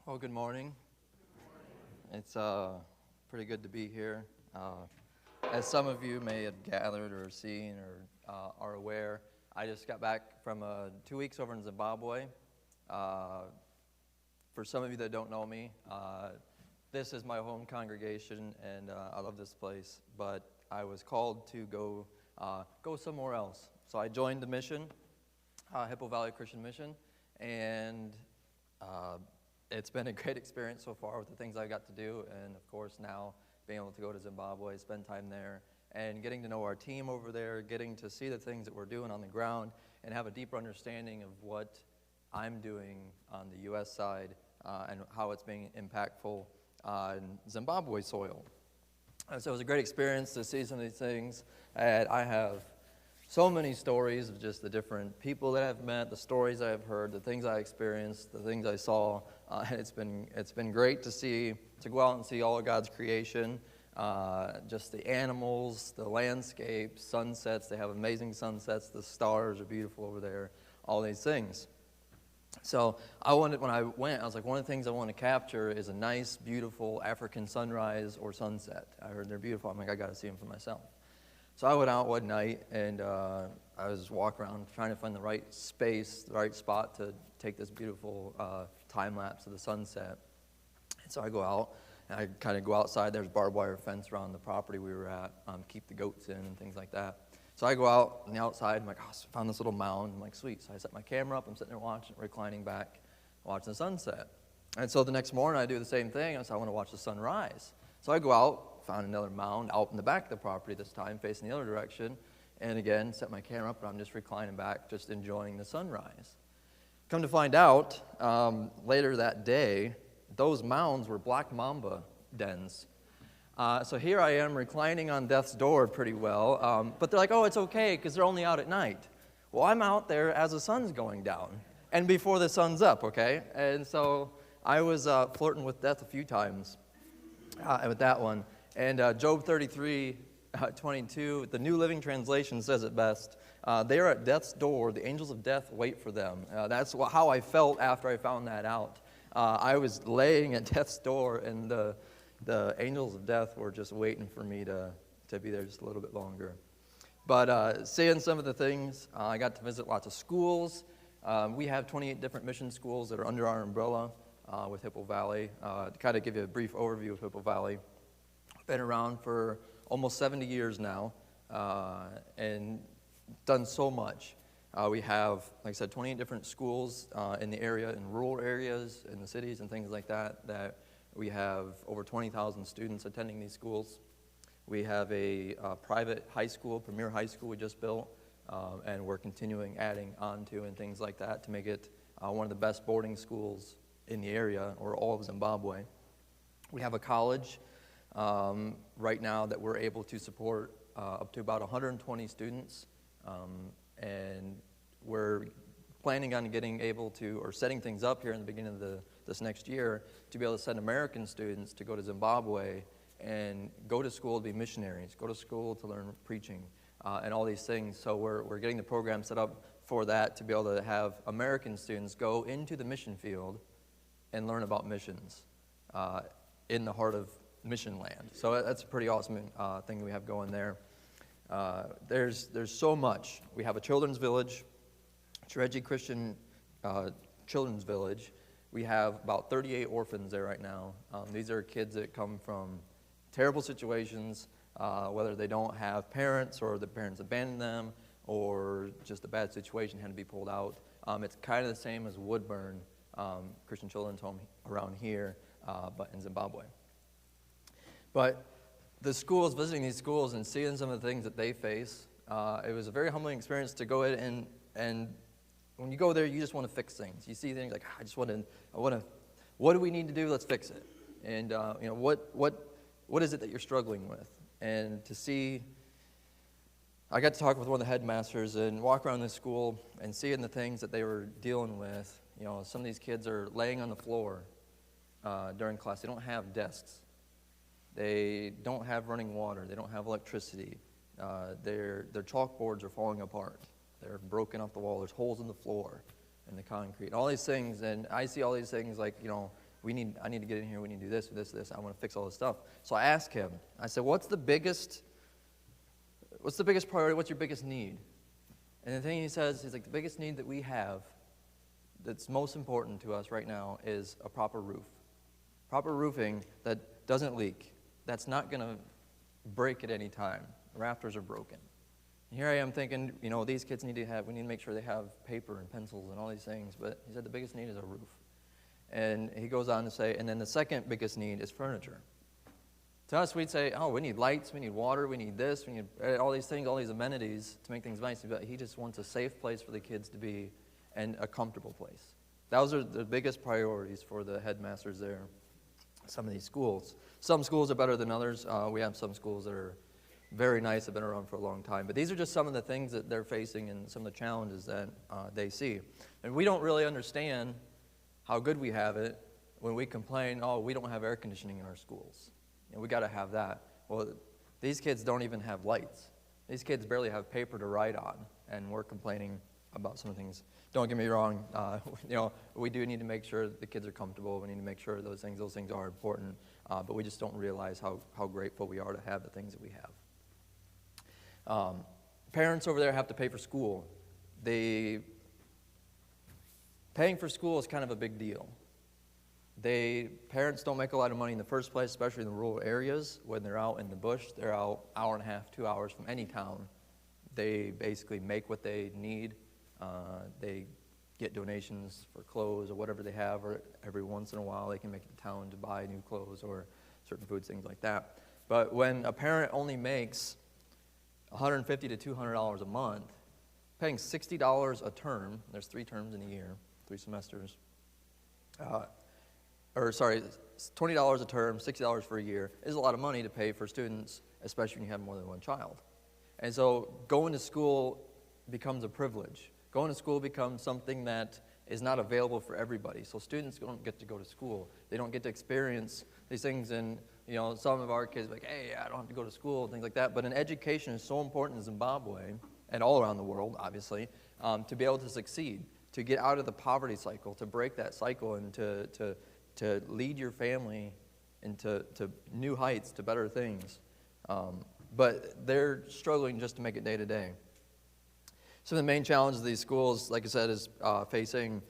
Well, good morning. It's pretty good to be here. As some of you may have gathered or seen or are aware, I just got back from 2 weeks over in Zimbabwe. For some of you that don't know me, this is my home congregation, and I love this place. But I was called to go somewhere else, so I joined the mission, Hippo Valley Christian Mission, and it's been a great experience so far with the things I got to do, and of course now being able to go to Zimbabwe, spend time there, and getting to know our team over there, getting to see the things that we're doing on the ground, and have a deeper understanding of what I'm doing on the U.S. side and how it's being impactful on Zimbabwe soil. And so it was a great experience to see some of these things, and I have so many stories of just the different people that I've met, the stories I've heard, the things I experienced, the things I saw. And it's been great to go out and see all of God's creation, just the animals, the landscape, sunsets. They have amazing sunsets. The stars are beautiful over there. All these things. So when I went, I was like, one of the things I want to capture is a nice, beautiful African sunrise or sunset. I heard they're beautiful. I'm like, I got to see them for myself. So I went out one night, and I was walking around trying to find the right space, the right spot to take this beautiful time lapse of the sunset. And so I go out, and I kind of go outside. There's barbed wire fence around the property we were at, keep the goats in and things like that. So I go out on the outside. I'm like, oh, I found this little mound. I'm like, sweet. So I set my camera up. I'm sitting there watching, reclining back, watching the sunset. And so the next morning, I do the same thing. I said, I want to watch the sunrise. So I go out. Found another mound out in the back of the property this time, facing the other direction. And again, set my camera up, and I'm just reclining back, just enjoying the sunrise. Come to find out, later that day, those mounds were black mamba dens. So here I am reclining on death's door pretty well. But they're like, oh, it's okay, because they're only out at night. Well, I'm out there as the sun's going down and before the sun's up, okay? And so I was flirting with death a few times with that one. And Job 33:22, the New Living Translation says it best. They are at death's door. The angels of death wait for them. That's how I felt after I found that out. I was laying at death's door, and the angels of death were just waiting for me to be there just a little bit longer. But seeing some of the things, I got to visit lots of schools. We have 28 different mission schools that are under our umbrella with Hippo Valley. To kind of give you a brief overview of Hippo Valley. Been around for almost 70 years now, and done so much. We have, like I said, 28 different schools in the area, in rural areas, in the cities and things like that, that we have over 20,000 students attending these schools. We have a private high school, premier high school we just built, and we're continuing adding on to and things like that to make it one of the best boarding schools in the area or all of Zimbabwe. We have a college right now that we're able to support up to about 120 students, and we're planning on setting things up here in the beginning of this next year to be able to send American students to go to Zimbabwe and go to school to be missionaries, go to school to learn preaching, and all these things. So we're getting the program set up for that to be able to have American students go into the mission field and learn about missions in the heart of mission land. So that's a pretty awesome thing we have going there. There's so much. We have a children's village, Treji Christian Children's Village. We have about 38 orphans there right now. These are kids that come from terrible situations, whether they don't have parents or the parents abandoned them or just a bad situation had to be pulled out. It's kind of the same as Woodburn Christian Children's Home around here, but in Zimbabwe. But the schools, visiting these schools and seeing some of the things that they face, it was a very humbling experience to go in and when you go there, you just want to fix things. You see things like, what do we need to do? Let's fix it. And what is it that you're struggling with? And to see, I got to talk with one of the headmasters and walk around this school and seeing the things that they were dealing with. You know, some of these kids are laying on the floor during class. They don't have desks. They don't have running water. They don't have electricity. Their chalkboards are falling apart. They're broken off the wall. There's holes in the floor and the concrete. All these things, and I see all these things like, I need to get in here. We need to do this, this. I want to fix all this stuff. So I asked him. I said, what's the biggest priority? What's your biggest need? And the thing he says, he's like, the biggest need that we have that's most important to us right now is a proper roof. Proper roofing that doesn't leak. That's not going to break at any time. The rafters are broken. And here I am thinking, these kids we need to make sure they have paper and pencils and all these things. But he said the biggest need is a roof. And he goes on to say, and then the second biggest need is furniture. To us, we'd say, we need lights, we need water, we need this, we need all these things, all these amenities to make things nice. But he just wants a safe place for the kids to be and a comfortable place. Those are the biggest priorities for the headmasters there. Some of these schools. Some schools are better than others. We have some schools that are very nice, have been around for a long time. But these are just some of the things that they're facing and some of the challenges that they see. And we don't really understand how good we have it when we complain, we don't have air conditioning in our schools. We got to have that. Well, these kids don't even have lights. These kids barely have paper to write on, and we're complaining about some things. Don't get me wrong. We do need to make sure the kids are comfortable. We need to make sure those things are important. But we just don't realize how grateful we are to have the things that we have. Parents over there have to pay for school. Paying for school is kind of a big deal. Parents don't make a lot of money in the first place, especially in the rural areas. When they're out in the bush, they're out hour and a half, 2 hours from any town. They basically make what they need. They get donations for clothes or whatever they have, or every once in a while they can make it to town to buy new clothes or certain foods, things like that. But when a parent only makes $150 to $200 a month, paying $60 a term, there's 3 terms in a year, 3 semesters, $20 a term, $60 for a year, is a lot of money to pay for students, especially when you have more than one child. And so going to school becomes a privilege. Going to school becomes something that is not available for everybody. So students don't get to go to school. They don't get to experience these things. And some of our kids are like, hey, I don't have to go to school, things like that. But an education is so important in Zimbabwe and all around the world, obviously, to be able to succeed, to get out of the poverty cycle, to break that cycle, and to lead your family into new heights, to better things. But they're struggling just to make it day to day. Some of the main challenges of these schools, like I said, is facing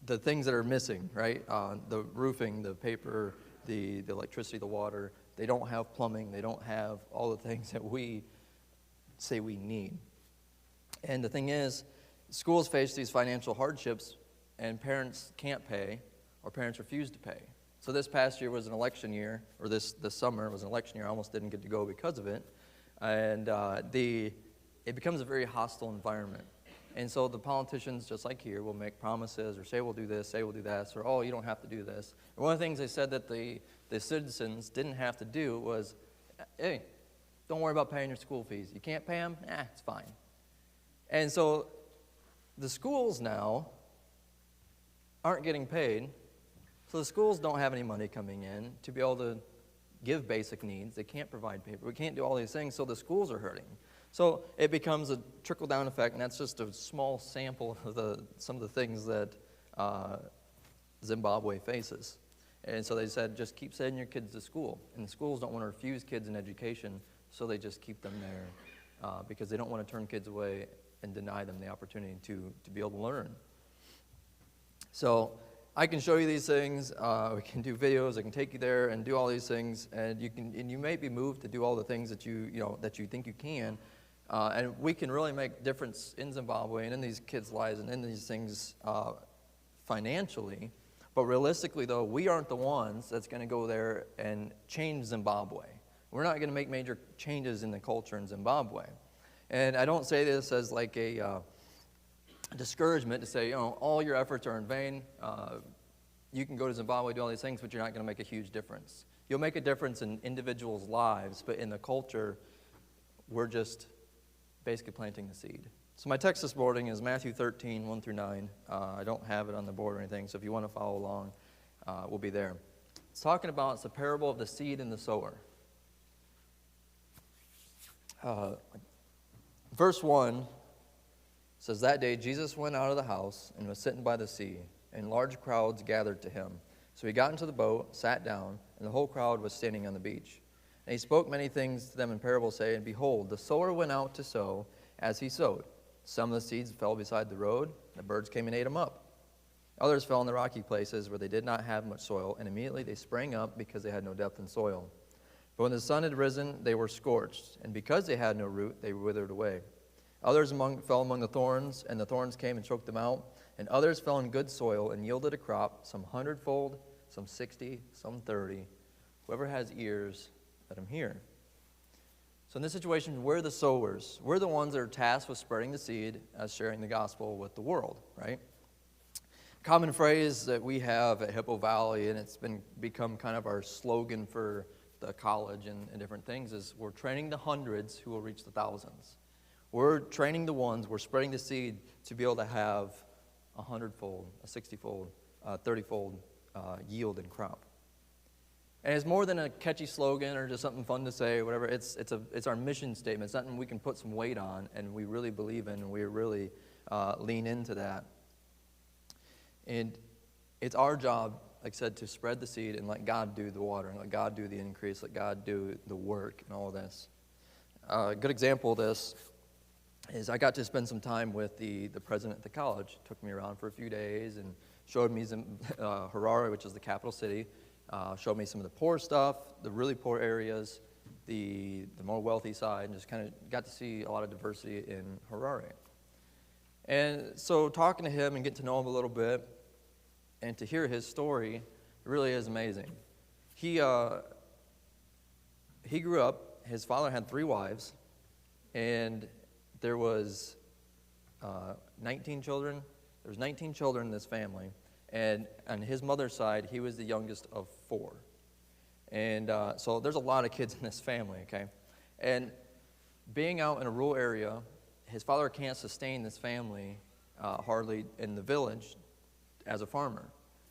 the things that are missing, right? The roofing, the paper, the electricity, the water. They don't have plumbing. They don't have all the things that we say we need. And the thing is, schools face these financial hardships, and parents can't pay, or parents refuse to pay. So this past year was an election year, or this summer was an election year. I almost didn't get to go because of it. And it becomes a very hostile environment. And so the politicians, just like here, will make promises or say we'll do this, say we'll do that, or you don't have to do this. And one of the things they said that the citizens didn't have to do was, hey, don't worry about paying your school fees. You can't pay them? It's fine. And so the schools now aren't getting paid, so the schools don't have any money coming in to be able to give basic needs. They can't provide paper. We can't do all these things, so the schools are hurting. So it becomes a trickle-down effect, and that's just a small sample of some of the things that Zimbabwe faces. And so they said, just keep sending your kids to school. And the schools don't want to refuse kids an education, so they just keep them there because they don't want to turn kids away and deny them the opportunity to be able to learn. So I can show you these things. We can do videos. I can take you there and do all these things, and you may be moved to do all the things that you think you can. And we can really make a difference in Zimbabwe and in these kids' lives and in these things financially. But realistically, though, we aren't the ones that's going to go there and change Zimbabwe. We're not going to make major changes in the culture in Zimbabwe. And I don't say this as like a discouragement to say, all your efforts are in vain. You can go to Zimbabwe, do all these things, but you're not going to make a huge difference. You'll make a difference in individuals' lives, but in the culture, we're just basically planting the seed. So my text this morning is Matthew 13, 1 through 9. I don't have it on the board or anything, so if you want to follow along, we'll be there. It's talking about, it's the parable of the seed and the sower. Verse 1 says, that day Jesus went out of the house and was sitting by the sea, and large crowds gathered to him, So he got into the boat, sat down, and the whole crowd was standing on the beach. And he spoke many things to them in parables, saying, Behold, the sower went out to sow as he sowed. Some of the seeds fell beside the road, and the birds came and ate them up. Others fell in the rocky places where they did not have much soil, and immediately they sprang up because they had no depth in soil. But when the sun had risen, they were scorched, and because they had no root, they withered away. Others fell among the thorns, and the thorns came and choked them out. And others fell in good soil and yielded a crop, some 100-fold, some 60, some 30. Whoever has ears, let him hear. So in this situation, we're the sowers. We're the ones that are tasked with spreading the seed as sharing the gospel with the world, right? Common phrase that we have at Hippo Valley, and it's become kind of our slogan for the college and different things, is we're training the hundreds who will reach the thousands. We're training the ones, we're spreading the seed to be able to have a 100-fold, a 60-fold, 30-fold yield and crop. And it's more than a catchy slogan or just something fun to say or whatever. It's our mission statement. It's something we can put some weight on and we really believe in, and we really lean into that. And it's our job, like I said, to spread the seed and let God do the watering, let God do the increase, let God do the work and all of this. A good example of this is I got to spend some time with the president of the college. Took me around for a few days and showed me Harare, which is the capital city. Showed me some of the poor stuff, the really poor areas, the more wealthy side, and just kind of got to see a lot of diversity in Harare. And so talking to him and getting to know him a little bit and to hear his story, it really is amazing. He grew up, his father had 3 wives, and there was 19 children. There was 19 children in this family. And on his mother's side, he was the youngest of 4. And so there's a lot of kids in this family, okay? And being out in a rural area, his father can't sustain this family hardly in the village as a farmer.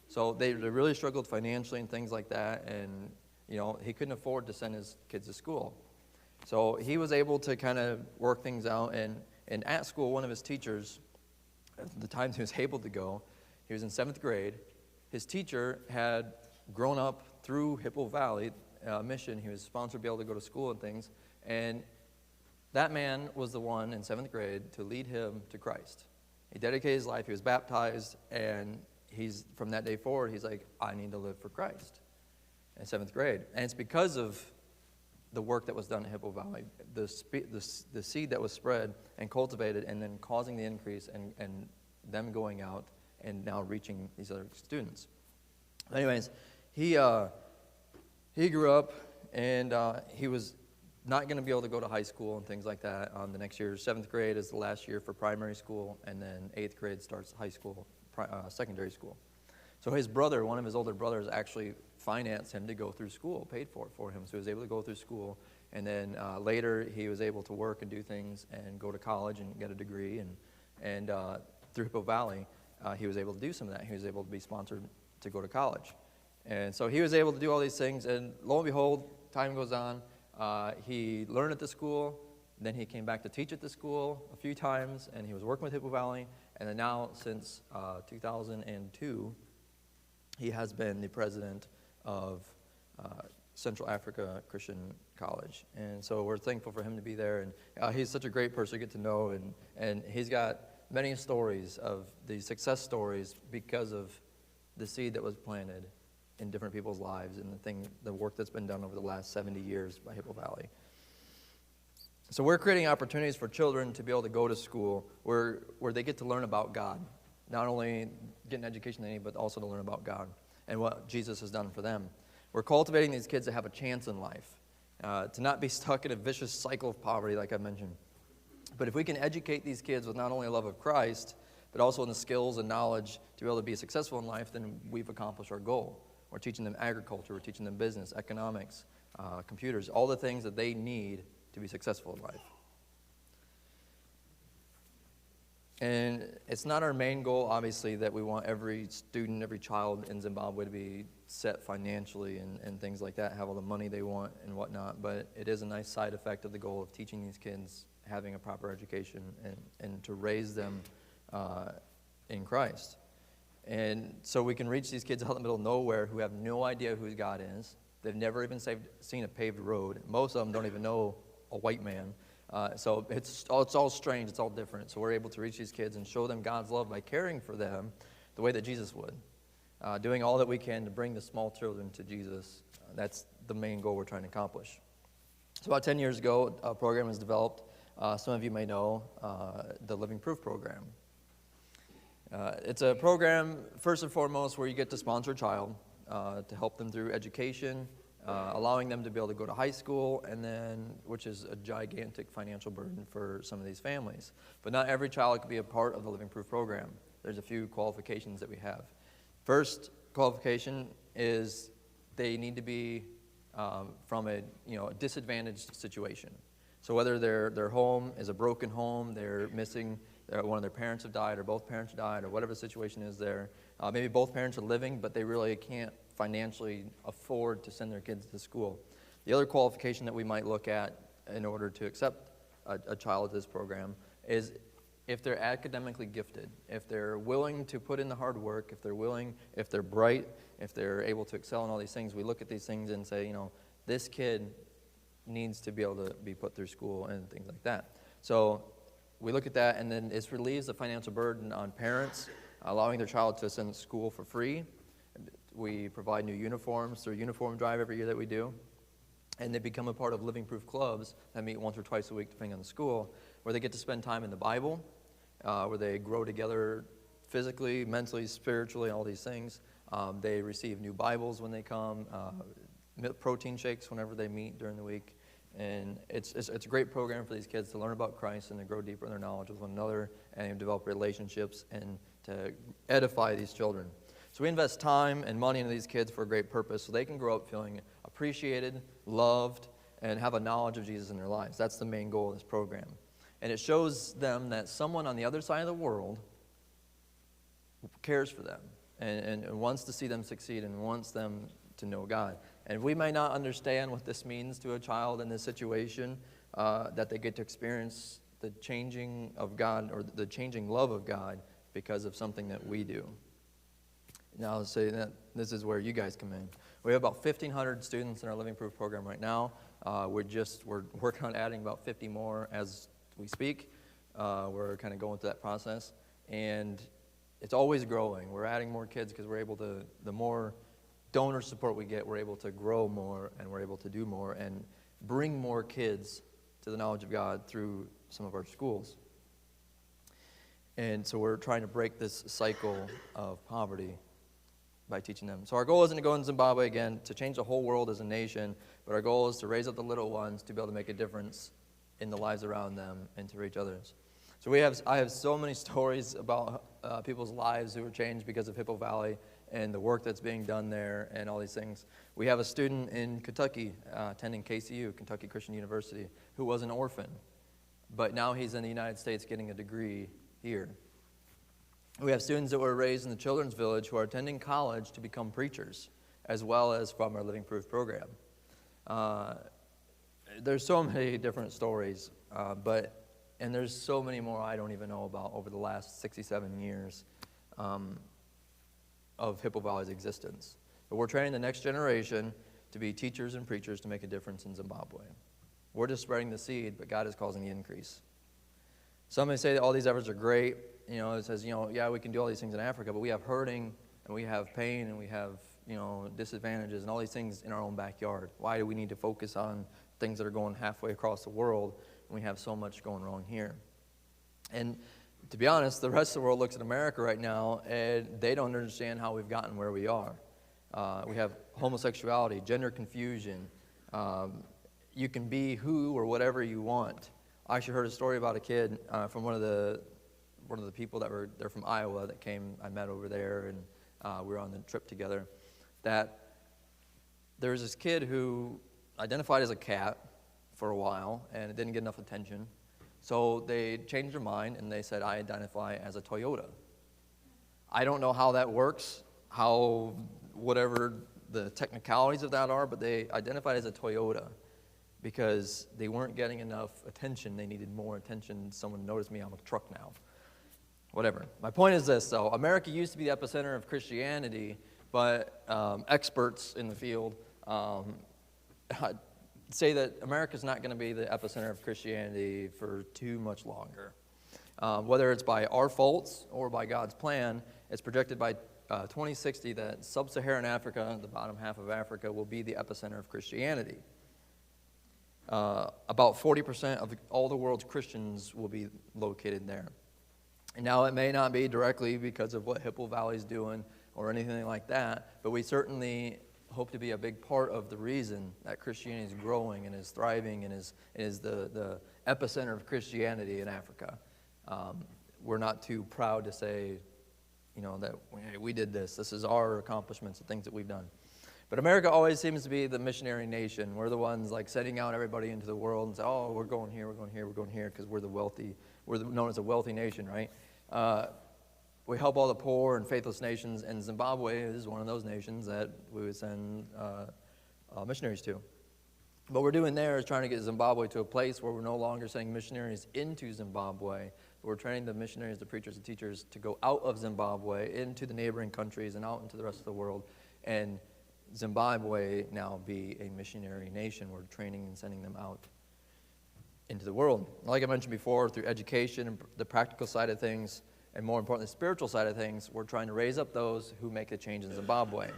So they really struggled financially and things like that. And, you know, he couldn't afford to send his kids to school. So he was able to kind of work things out. And at school, one of his teachers, at the times he was able to go, he was in 7th grade. His teacher had grown up through Hippo Valley mission. He was sponsored to be able to go to school and things. And that man was the one in 7th grade to lead him to Christ. He dedicated his life. He was baptized. And he's from that day forward, he's like, I need to live for Christ in 7th grade. And it's because of the work that was done at Hippo Valley, the seed that was spread and cultivated and then causing the increase and them going out and now reaching these other students. Anyways, he grew up, and he was not going to be able to go to high school and things like that the next year. 7th grade is the last year for primary school, and then 8th grade starts high school, secondary school. So his brother, one of his older brothers, actually financed him to go through school, paid for it for him. So he was able to go through school, and then later he was able to work and do things and go to college and get a degree, and through Hippo Valley, he was able to do some of that. He was able to be sponsored to go to college. And so he was able to do all these things, and lo and behold, time goes on. He learned at the school, then he came back to teach at the school a few times, and he was working with Hippo Valley, and then now since 2002, he has been the president of Central Africa Christian College. And so we're thankful for him to be there, and he's such a great person to get to know, and he's got many stories of these success stories because of the seed that was planted in different people's lives and the work that's been done over the last 70 years by Hippo Valley. So we're creating opportunities for children to be able to go to school where they get to learn about God, not only get an education they need, but also to learn about God and what Jesus has done for them. We're cultivating these kids to have a chance in life, to not be stuck in a vicious cycle of poverty like I mentioned. But if we can educate these kids with not only a love of Christ, but also in the skills and knowledge to be able to be successful in life, then we've accomplished our goal. We're teaching them agriculture, we're teaching them business, economics, computers, all the things that they need to be successful in life. And it's not our main goal, obviously, that we want every student, every child in Zimbabwe to be set financially and things like that, have all the money they want and whatnot, but it is a nice side effect of the goal of teaching these kids having a proper education and to raise them in Christ. And so we can reach these kids out in the middle of nowhere who have no idea who God is. They've never even seen a paved road. Most of them don't even know a white man. So it's all strange. It's all different. So we're able to reach these kids and show them God's love by caring for them the way that Jesus would. Doing all that we can to bring the small children to Jesus. That's the main goal we're trying to accomplish. So about 10 years ago, a program was developed. Some of you may know the Living Proof program. It's a program, first and foremost, where you get to sponsor a child to help them through education, allowing them to be able to go to high school, and then, which is a gigantic financial burden for some of these families. But not every child can be a part of the Living Proof program. There's a few qualifications that we have. First qualification is they need to be from a disadvantaged situation. So whether their home is a broken home, they're missing, one of their parents have died, or both parents died, or whatever the situation is there. Maybe both parents are living, but they really can't financially afford to send their kids to school. The other qualification that we might look at in order to accept a child to this program is if they're academically gifted, if they're willing to put in the hard work, if they're bright, if they're able to excel in all these things. We look at these things and say, this kid needs to be able to be put through school and things like that. So we look at that, and then it relieves the financial burden on parents, allowing their child to attend school for free. We provide new uniforms through a uniform drive every year that we do. And they become a part of Living Proof clubs that meet once or twice a week, depending on the school, where they get to spend time in the Bible, where they grow together physically, mentally, spiritually, all these things. They receive new Bibles when they come, protein shakes whenever they meet during the week. And it's a great program for these kids to learn about Christ and to grow deeper in their knowledge with one another and develop relationships and to edify these children. So we invest time and money into these kids for a great purpose so they can grow up feeling appreciated, loved, and have a knowledge of Jesus in their lives. That's the main goal of this program. And it shows them that someone on the other side of the world cares for them and wants to see them succeed and wants them to know God. And we may not understand what this means to a child in this situation, that they get to experience the changing of God or the changing love of God because of something that we do. Now, I'll say that this is where you guys come in. We have about 1,500 students in our Living Proof program right now. We're working on adding about 50 more as we speak. We're kind of going through that process. And it's always growing. We're adding more kids because we're able to, the more donor support we get, we're able to grow more and we're able to do more and bring more kids to the knowledge of God through some of our schools. And so we're trying to break this cycle of poverty by teaching them. So our goal isn't to go in Zimbabwe again to change the whole world as a nation, but our goal is to raise up the little ones to be able to make a difference in the lives around them and to reach others. So I have so many stories about people's lives who were changed because of Hippo Valley and the work that's being done there and all these things. We have a student in Kentucky attending KCU, Kentucky Christian University, who was an orphan, but now he's in the United States getting a degree here. We have students that were raised in the Children's Village who are attending college to become preachers, as well as from our Living Proof program. There's so many different stories, and there's so many more I don't even know about over the last 67 years of Hippo Valley's existence. But we're training the next generation to be teachers and preachers to make a difference in Zimbabwe. We're just spreading the seed, but God is causing the increase. Some may say that all these efforts are great. It says, yeah, we can do all these things in Africa, but we have hurting, and we have pain, and we have, disadvantages, and all these things in our own backyard. Why do we need to focus on things that are going halfway across the world when we have so much going wrong here? And to be honest, the rest of the world looks at America right now, and they don't understand how we've gotten where we are. We have homosexuality, gender confusion. You can be who or whatever you want. I actually heard a story about a kid from one of the people they're from Iowa that came. I met over there, and we were on the trip together. That there was this kid who identified as a cat for a while, and it didn't get enough attention. So they changed their mind, and they said, I identify as a Toyota. I don't know how that works, whatever the technicalities of that are, but they identified as a Toyota because they weren't getting enough attention. They needed more attention. Someone noticed me, I'm a truck now. Whatever. My point is this, though. America used to be the epicenter of Christianity, but experts in the field say that America's not going to be the epicenter of Christianity for too much longer. Whether it's by our faults or by God's plan, it's projected by 2060 that sub-Saharan Africa, the bottom half of Africa, will be the epicenter of Christianity. About 40% of all the world's Christians will be located there. And now it may not be directly because of what Hippo Valley is doing or anything like that, but we certainly hope to be a big part of the reason that Christianity is growing and is thriving and is the epicenter of Christianity in Africa. We're not too proud to say, that we did this. This is our accomplishments, the things that we've done. But America always seems to be the missionary nation. We're the ones like sending out everybody into the world and say, oh, we're going here, we're going here, we're going here, because we're known as a wealthy nation, right? We help all the poor and faithless nations, and Zimbabwe is one of those nations that we would send missionaries to. What we're doing there is trying to get Zimbabwe to a place where we're no longer sending missionaries into Zimbabwe, but we're training the missionaries, the preachers, the teachers to go out of Zimbabwe into the neighboring countries and out into the rest of the world, and Zimbabwe now be a missionary nation. We're training and sending them out into the world. Like I mentioned before, through education and the practical side of things, and more importantly, the spiritual side of things, we're trying to raise up those who make a change in Zimbabwe.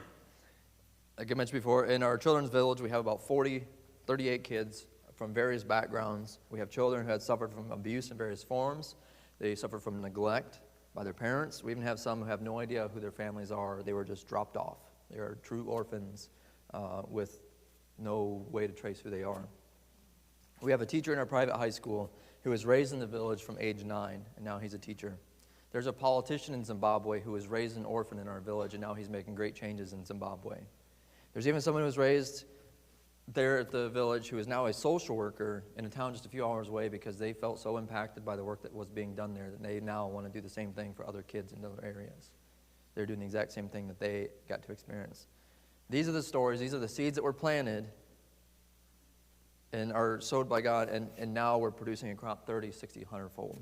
Like I mentioned before, in our children's village, we have about 38 kids from various backgrounds. We have children who had suffered from abuse in various forms. They suffer from neglect by their parents. We even have some who have no idea who their families are. They were just dropped off. They are true orphans with no way to trace who they are. We have a teacher in our private high school who was raised in the village from age 9, and now he's a teacher. There's a politician in Zimbabwe who was raised an orphan in our village, and now he's making great changes in Zimbabwe. There's even someone who was raised there at the village who is now a social worker in a town just a few hours away because they felt so impacted by the work that was being done there that they now want to do the same thing for other kids in other areas. They're doing the exact same thing that they got to experience. These are the stories, these are the seeds that were planted and are sowed by God, and now we're producing a crop 30, 60, 100-fold.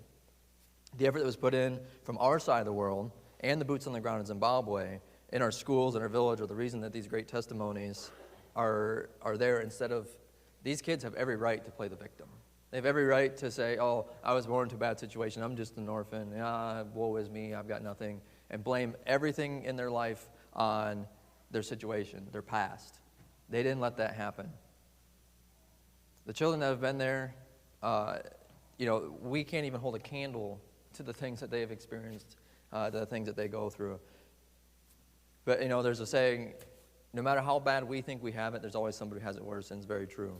The effort that was put in from our side of the world and the boots on the ground in Zimbabwe, in our schools, in our village, are the reason that these great testimonies are there. Instead of, these kids have every right to play the victim. They have every right to say, oh, I was born into a bad situation, I'm just an orphan, woe is me, I've got nothing, and blame everything in their life on their situation, their past. They didn't let that happen. The children that have been there, we can't even hold a candle to the things that they have experienced, the things that they go through. But, there's a saying, no matter how bad we think we have it, there's always somebody who has it worse, and it's very true.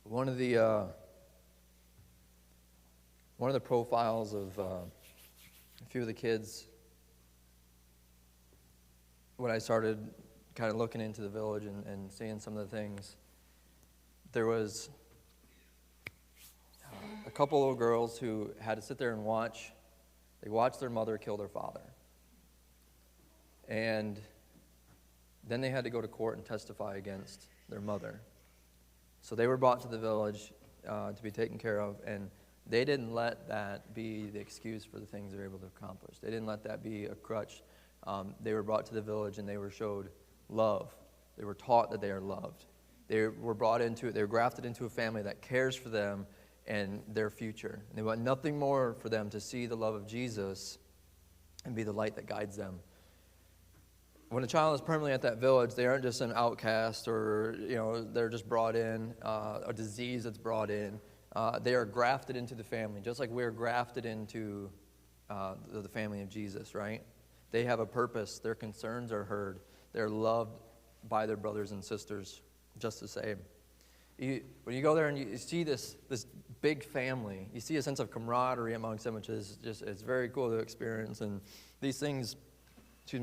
One of the profiles of a few of the kids, when I started kind of looking into the village and seeing some of the things, there was a couple of girls who had to sit there and watch. They watched their mother kill their father. And then they had to go to court and testify against their mother. So they were brought to the village to be taken care of, and they didn't let that be the excuse for the things they were able to accomplish. They didn't let that be a crutch. They were brought to the village and they were showed love. They were taught that they are loved. They were grafted into a family that cares for them and their future. And they want nothing more for them to see the love of Jesus and be the light that guides them. When a child is permanently at that village, they aren't just an outcast or, they're just brought in, a disease that's brought in. They are grafted into the family, just like we're grafted into the family of Jesus, right? They have a purpose. Their concerns are heard. They're loved by their brothers and sisters just the same. When you go there and you see this big family, you see a sense of camaraderie amongst them, which is just, it's very cool to experience. And these things,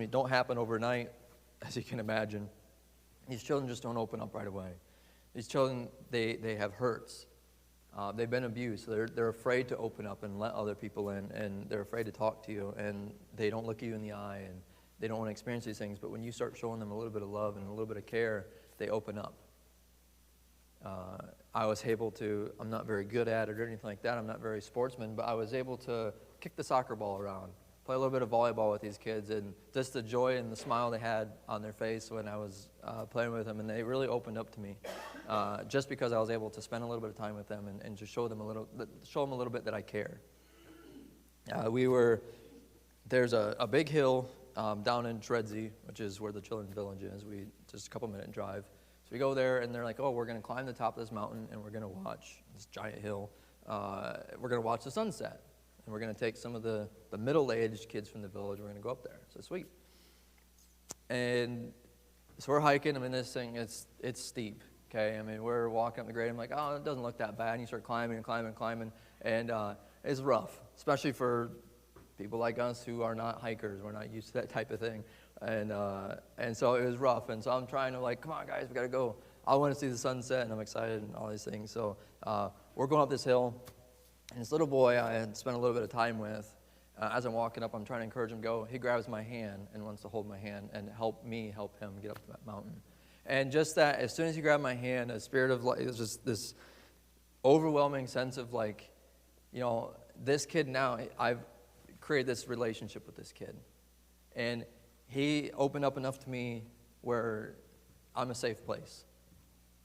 don't happen overnight, as you can imagine. These children just don't open up right away. These children, they have hurts. They've been abused. So they're afraid to open up and let other people in, and they're afraid to talk to you, and they don't look you in the eye, and they don't want to experience these things. But when you start showing them a little bit of love and a little bit of care, they open up. I was able to, I'm not very good at it or anything like that, I'm not very sportsman, but I was able to kick the soccer ball around, play a little bit of volleyball with these kids, and just the joy and the smile they had on their face when I was playing with them, and they really opened up to me, just because I was able to spend a little bit of time with them and just show them a little bit that I care. There's a big hill down in Tredsey, which is where the children's village is. Just a couple-minute drive. So we go there, and they're like, oh, we're going to climb the top of this mountain, and we're going to watch this giant hill. We're going to watch the sunset, and we're going to take some of the middle-aged kids from the village. We're going to go up there. So sweet. And so we're hiking. I mean, this thing, it's steep, okay? I mean, we're walking up the grade. I'm like, oh, it doesn't look that bad. And you start climbing and climbing and climbing, and it's rough, especially for people like us who are not hikers. We're not used to that type of thing. And so it was rough. And so I'm trying to like, come on, guys, we got to go. I want to see the sunset, and I'm excited and all these things. So we're going up this hill, and this little boy I had spent a little bit of time with, as I'm walking up, I'm trying to encourage him to go. He grabs my hand and wants to hold my hand and help him get up that mountain. And just that, as soon as he grabbed my hand, a spirit of like, it was just this overwhelming sense of like, this kid now, I've created this relationship with this kid. And he opened up enough to me where I'm a safe place.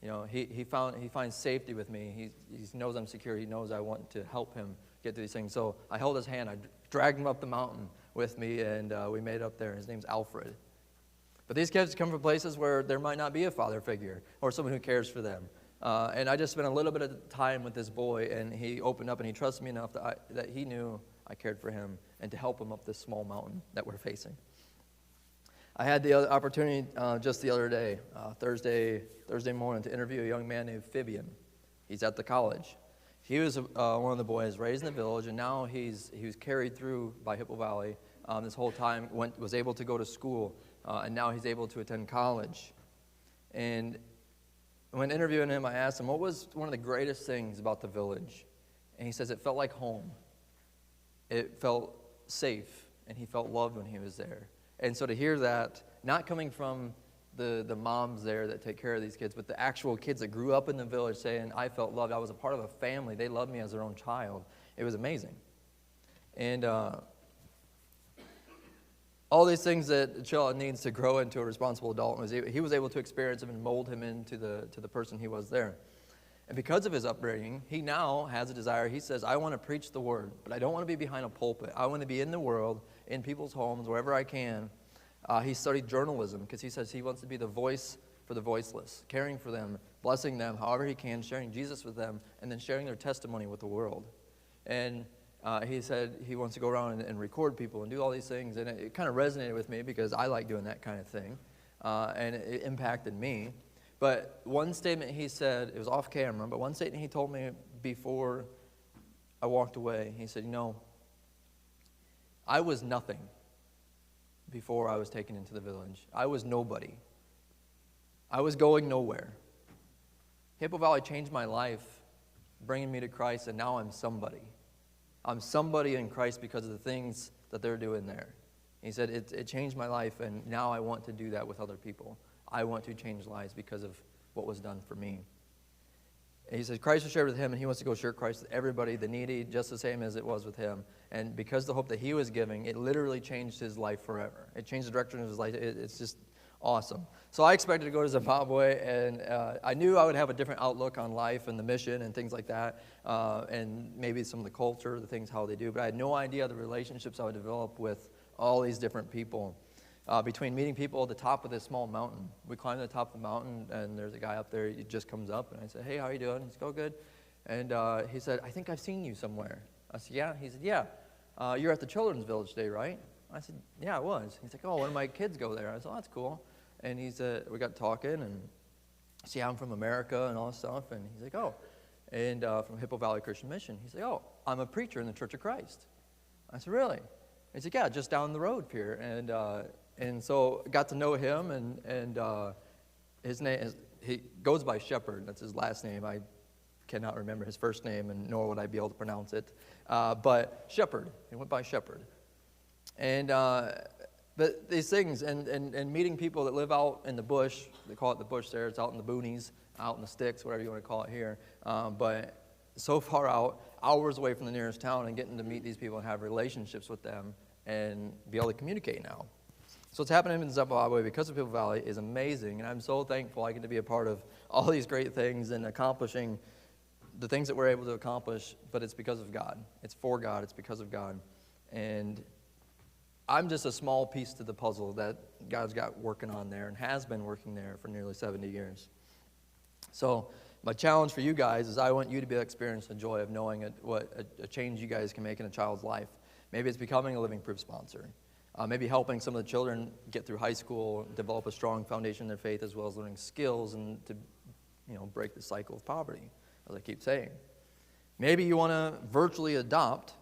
He finds safety with me. He knows I'm secure. He knows I want to help him get through these things. So I held his hand. I dragged him up the mountain with me, and we made it up there. His name's Alfred. But these kids come from places where there might not be a father figure or someone who cares for them. And I just spent a little bit of time with this boy, and he opened up, and he trusted me enough that he knew I cared for him and to help him up this small mountain that we're facing. I had the opportunity just the other day, Thursday morning, to interview a young man named Fabian. He's at the college. He was one of the boys raised in the village, and now he was carried through by Hippo Valley this whole time, was able to go to school, and now he's able to attend college. And when interviewing him, I asked him, what was one of the greatest things about the village? And he says it felt like home. It felt safe, and he felt loved when he was there. And so to hear that, not coming from the moms there that take care of these kids, but the actual kids that grew up in the village saying, I felt loved, I was a part of a family, they loved me as their own child, it was amazing. And all these things that a child needs to grow into a responsible adult, he was able to experience them and mold him into the person he was there. And because of his upbringing, he now has a desire. He says, I want to preach the word, but I don't want to be behind a pulpit. I want to be in the world, in people's homes, wherever I can. He studied journalism because he says he wants to be the voice for the voiceless, caring for them, blessing them however he can, sharing Jesus with them, and then sharing their testimony with the world. And he said he wants to go around and record people and do all these things. And it kind of resonated with me because I like doing that kind of thing. And it impacted me. But one statement he said, it was off camera, but one statement he told me before I walked away, he said, I was nothing before I was taken into the village. I was nobody. I was going nowhere. Hippo Valley changed my life, bringing me to Christ, and now I'm somebody. I'm somebody in Christ because of the things that they're doing there. He said, it changed my life, and now I want to do that with other people. I want to change lives because of what was done for me. And he said Christ was shared with him, and he wants to go share Christ with everybody, the needy, just the same as it was with him. And because the hope that he was giving, it literally changed his life forever. It changed the direction of his life. It's just awesome. So I expected to go to Zimbabwe, and I knew I would have a different outlook on life and the mission and things like that, and maybe some of the culture, the things, how they do. But I had no idea the relationships I would develop with all these different people. Between meeting people at the top of this small mountain. We climbed to the top of the mountain, and there's a guy up there. He just comes up, and I said, hey, how are you doing? He's go good. And he said, I think I've seen you somewhere. I said, yeah. He said, yeah. You're at the children's village today, right? I said, yeah, I was. He's like, oh, one of my kids go there. I said, oh, that's cool. And he said, we got talking, and see, I'm from America and all this stuff. And he's like, oh, and from Hippo Valley Christian Mission. He's like, oh, I'm a preacher in the Church of Christ. I said, really? He's like, yeah, just down the road here. And so got to know him, and his name is, he goes by Shepherd. That's his last name. I cannot remember his first name, and nor would I be able to pronounce it. But Shepherd, he went by Shepherd. And but these things, and meeting people that live out in the bush, they call it the bush there, it's out in the boonies, out in the sticks, whatever you want to call it here. But so far out, hours away from the nearest town and getting to meet these people and have relationships with them and be able to communicate now. So what's happening in Zimbabwe because of Hippo Valley is amazing, and I'm so thankful I get to be a part of all these great things and accomplishing the things that we're able to accomplish, but it's because of God. It's for God. It's because of God. And I'm just a small piece to the puzzle that God's got working on there and has been working there for nearly 70 years. So my challenge for you guys is I want you to be able to experience the joy of knowing what a change you guys can make in a child's life. Maybe it's becoming a living proof sponsor. Maybe helping some of the children get through high school, develop a strong foundation in their faith, as well as learning skills and to, break the cycle of poverty, as I keep saying. Maybe you want to virtually adopt,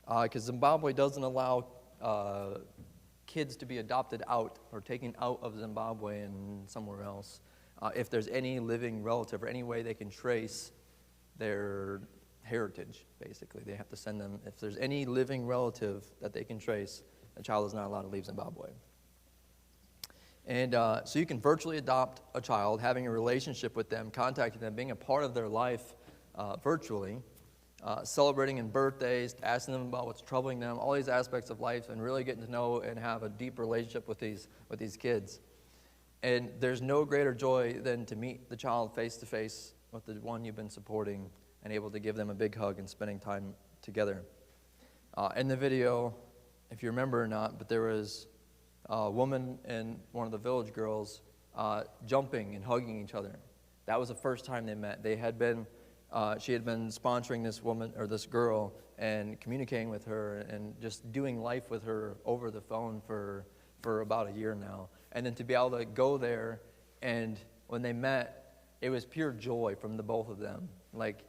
because Zimbabwe doesn't allow kids to be adopted out or taken out of Zimbabwe and somewhere else. If there's any living relative or any way they can trace their heritage, basically. They have to send them, if there's any living relative that they can trace, a child is not allowed to leave Zimbabwe. And so you can virtually adopt a child, having a relationship with them, contacting them, being a part of their life virtually, celebrating in birthdays, asking them about what's troubling them, all these aspects of life, and really getting to know and have a deep relationship with these kids. And there's no greater joy than to meet the child face to face with the one you've been supporting and able to give them a big hug and spending time together. In the video, if you remember or not, but there was a woman and one of the village girls jumping and hugging each other. That was the first time they met. They had been, she had been sponsoring this woman or this girl and communicating with her and just doing life with her over the phone for about a year now. And then to be able to go there, and when they met, it was pure joy from the both of them. Like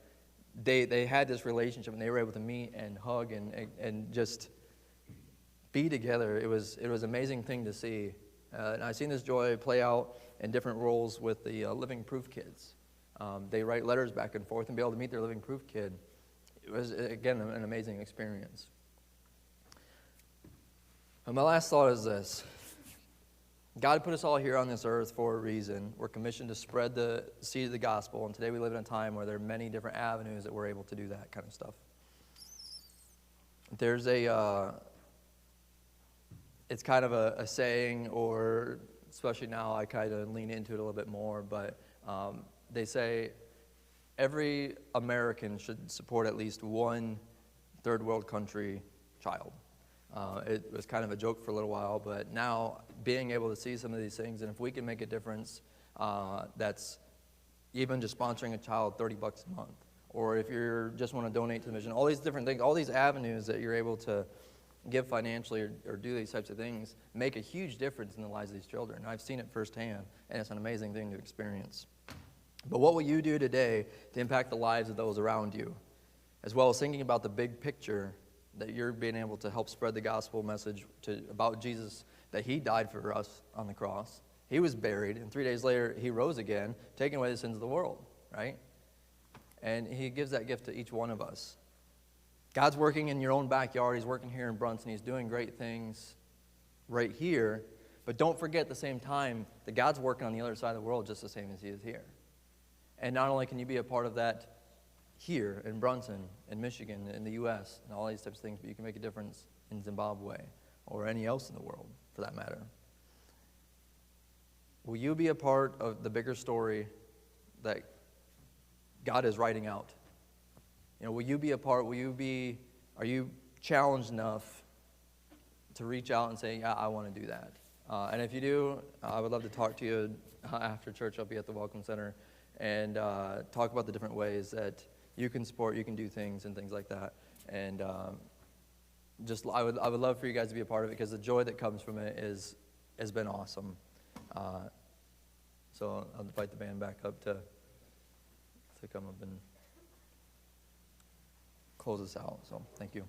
they had this relationship and they were able to meet and hug and just be together. It was an amazing thing to see. And I've seen this joy play out in different roles with the Living Proof kids. They write letters back and forth and be able to meet their Living Proof kid. It was, again, an amazing experience. And my last thought is this. God put us all here on this earth for a reason. We're commissioned to spread the seed of the gospel, and today we live in a time where there are many different avenues that we're able to do that kind of stuff. There's it's kind of a saying, or especially now I kind of lean into it a little bit more, but they say every American should support at least one third world country child. It was kind of a joke for a little while, but now being able to see some of these things, and if we can make a difference, that's even just sponsoring a child $30 a month, or if you just want to donate to the mission, all these different things, all these avenues that you're able to give financially or do these types of things make a huge difference in the lives of these children. I've seen it firsthand, and it's an amazing thing to experience. But what will you do today to impact the lives of those around you, as well as thinking about the big picture that you're being able to help spread the gospel message about Jesus, that he died for us on the cross. He was buried, and 3 days later he rose again, taking away the sins of the world, right? And he gives that gift to each one of us. God's working in your own backyard. He's working here in Brunson. He's doing great things right here. But don't forget at the same time that God's working on the other side of the world just the same as he is here. And not only can you be a part of that here in Brunson, in Michigan, in the U.S., and all these types of things, but you can make a difference in Zimbabwe or any else in the world, for that matter. Will you be a part of the bigger story that God is writing out? Will you be a part, are you challenged enough to reach out and say, yeah, I want to do that? And if you do, I would love to talk to you after church. I'll be at the Welcome Center and talk about the different ways that you can support, you can do things and things like that. And I would love for you guys to be a part of it, because the joy that comes from it has been awesome. So I'll invite the band back up to come up and close us out. So thank you.